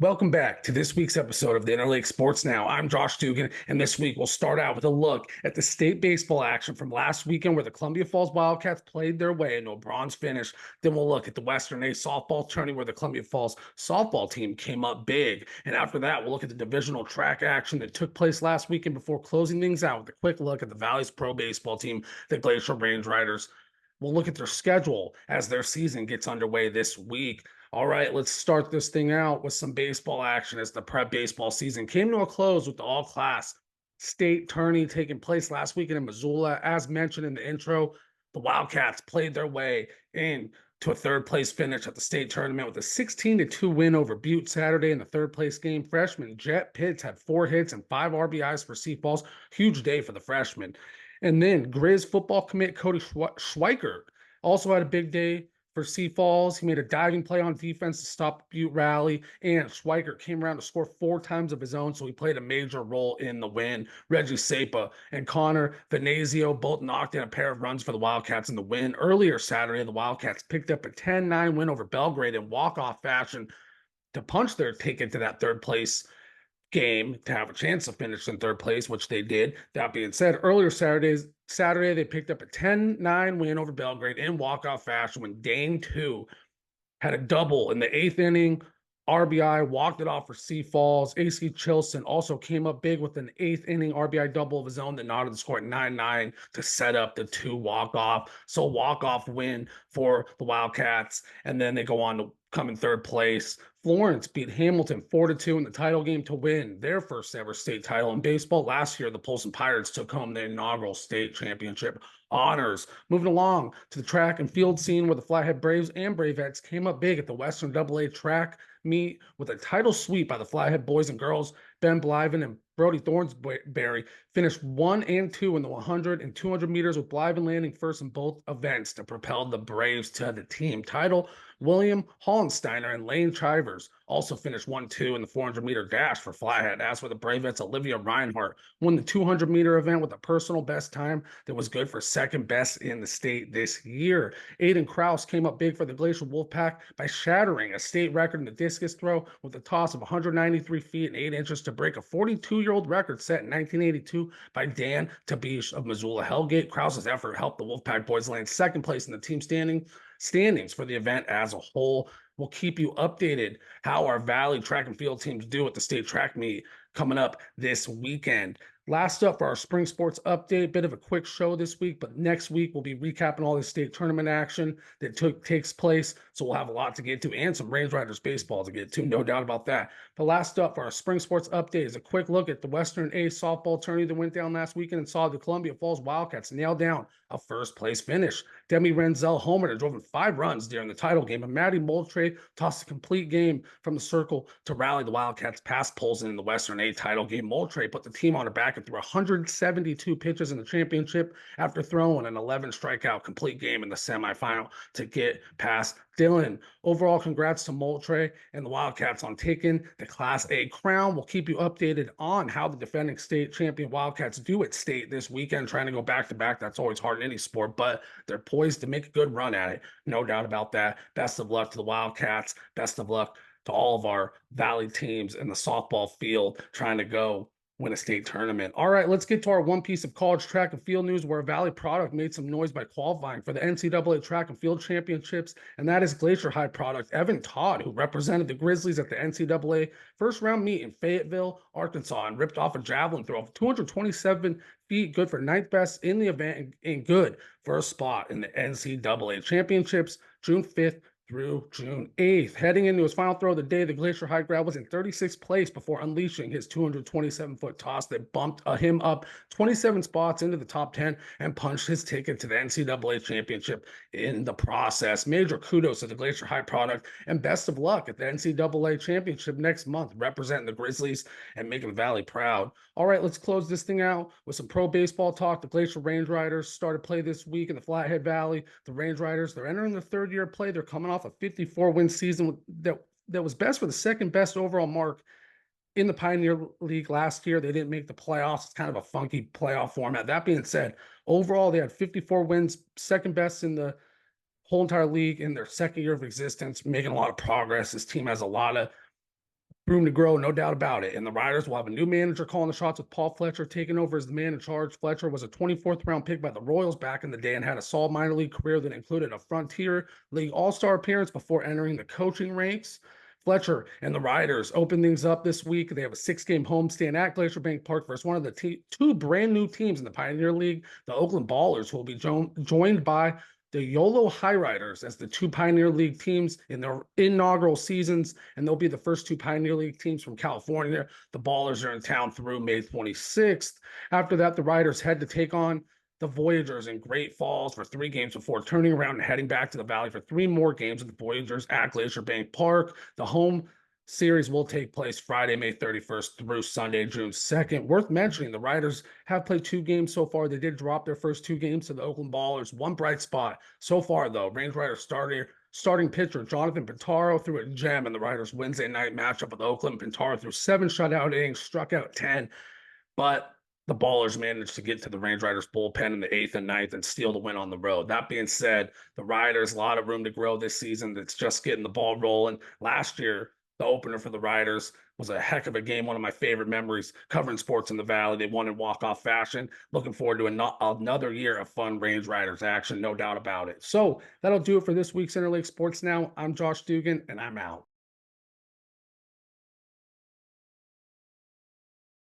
Welcome back to this week's episode of the Interlake Sports Now. I'm Josh Dugan, and this week we'll start out with a look at the state baseball action from last weekend where the Columbia Falls Wildcats played their way into a bronze finish. Then we'll look at the Western A softball tourney where the Columbia Falls softball team came up big. And after that, we'll look at the divisional track action that took place last weekend before closing things out with a quick look at the Valley's pro baseball team, the Glacier Range Riders. We'll look at their schedule as their season gets underway this week. All right, let's start this thing out with some baseball action as the prep baseball season came to a close with the all-class state tourney taking place last weekend in Missoula. As mentioned in the intro, the Wildcats played their way in to a third place finish at the state tournament with a 16-2 win over Butte Saturday in the third place game. Freshman Jet Pitts had 4 hits and 5 RBIs for Falls. Huge day for the freshman. And then Grizz football commit Cody Schweikert also had a big day for Falls. He made a diving play on defense to stop Butte rally, and Schweikert came around to score 4 times of his own, so he played a major role in the win. Reggie Sapa and Connor Venazio both knocked in a pair of runs for the Wildcats in the win. Earlier Saturday, the Wildcats picked up a 10-9 win over Belgrade in walk-off fashion to punch their ticket to that third place game to have a chance to finish in third place, which they did. That being said, earlier Saturday, they picked up a 10-9 win over Belgrade in walk-off fashion when Dane 2 had a double in the 8th inning. RBI walked it off for Falls. AC Chilson also came up big with an 8th inning RBI double of his own that knotted the score at 9-9 to set up the 2 walk-off. So walk-off win for the Wildcats, and then they go on to come in third place. Florence beat Hamilton 4-2 in the title game to win their first ever state title in baseball. Last year, the Polson Pirates took home the inaugural state championship honors. Moving along to the track and field scene where the Flathead Braves and Bravettes came up big at the Western AA track meet with a title sweep by the Flathead boys and girls. Ben Blyven and Brody Thornsberry finished 1 and 2 in the 100 and 200 meters, with Blyven landing first in both events to propel the Braves to the team title. William Hollensteiner and Lane Chivers also finished 1-2 in the 400-meter dash for Flathead. As for the Bravettes, Olivia Reinhardt won the 200-meter event with a personal best time that was good for second best in the state this year. Aiden Krause came up big for the Glacier Wolfpack by shattering a state record in the discus throw with a toss of 193 feet and 8 inches to break a 42-year-old record set in 1982 by Dan Tabish of Missoula Hellgate. Krause's effort helped the Wolfpack boys land second place in the team standings for the event as a whole. We'll keep you updated how our Valley track and field teams do at the state track meet coming up this weekend. Last up for our spring sports update, bit of a quick show this week, but next week we'll be recapping all the state tournament action that takes place. So we'll have a lot to get to and some Range Riders baseball to get to, no doubt about that. But last up for our spring sports update is a quick look at the Western A softball tourney that went down last weekend and saw the Columbia Falls Wildcats nail down a first place finish. Demi Renzel homered and drove in 5 runs during the title game, and Maddie Moultrie tossed a complete game from the circle to rally the Wildcats past Polson in the Western A title game. Moultrie put the team on her back and threw 172 pitches in the championship after throwing an 11 strikeout complete game in the semifinal to get past Dillon. Overall, congrats to Moultrie and the Wildcats on taking the Class A crown. We'll keep you updated on how the defending state champion Wildcats do at state this weekend, trying to go back-to-back. That's always hard in any sport, but they're poised to make a good run at it. No doubt about that. Best of luck to the Wildcats. Best of luck to all of our Valley teams in the softball field trying to go win a state tournament. All right, let's get to our one piece of college track and field news where a Valley product made some noise by qualifying for the NCAA track and field championships, and that is Glacier High product Evan Todd, who represented the Grizzlies at the NCAA first round meet in Fayetteville, Arkansas, and ripped off a javelin throw of 227 feet, good for 9th best in the event and good for a spot in the NCAA championships June 5th through June 8th. Heading into his final throw of the day, the Glacier High grad was in 36th place before unleashing his 227-foot toss that bumped him up 27 spots into the top 10 and punched his ticket to the NCAA championship in the process. Major kudos to the Glacier High product and best of luck at the NCAA championship next month, representing the Grizzlies and making the Valley proud. All right, let's close this thing out with some pro baseball talk. The Glacier Range Riders started play this week in the Flathead Valley. The Range Riders, they're entering the 3rd year of play. They're coming off a 54-win season that was best for the 2nd best overall mark in the Pioneer League last year. They didn't make the playoffs. It's kind of a funky playoff format. That being said, overall, they had 54 wins, 2nd best in the whole entire league in their 2nd year of existence, making a lot of progress. This team has a lot of Room to grow, no doubt about it. And the Riders will have a new manager calling the shots with Paul Fletcher taking over as the man in charge. Fletcher was a 24th round pick by the Royals back in the day and had a solid minor league career that included a Frontier League All-Star appearance before entering the coaching ranks. Fletcher and the Riders open things up this week. They have a 6-game homestand at Glacier Bank Park versus one of the two brand new teams in the Pioneer League, the Oakland Ballers, who will be joined by the YOLO High Riders as the two Pioneer League teams in their inaugural seasons, and they'll be the first two Pioneer League teams from California. The Ballers are in town through May 26th. After that, the Riders head to take on the Voyagers in Great Falls for 3 games before turning around and heading back to the Valley for 3 more games with the Voyagers at Glacier Bank Park. The home series will take place Friday, May 31st through Sunday, June 2nd. Worth mentioning, the Riders have played 2 games so far. They did drop their first 2 games to the Oakland Ballers. One bright spot so far, though, Range Riders starting pitcher Jonathan Pintaro threw a gem in the Riders' Wednesday night matchup with Oakland. Pintaro threw 7 shutout innings, struck out 10, but the Ballers managed to get to the Range Riders bullpen in the 8th and 9th and steal the win on the road. That being said, the Riders, a lot of room to grow this season. It's just getting the ball rolling. Last year, the opener for the Riders was a heck of a game. One of my favorite memories covering sports in the Valley. They won in walk-off fashion. Looking forward to another year of fun Range Riders action, no doubt about it. So that'll do it for this week's Interlake Sports Now. I'm Josh Dugan, and I'm out.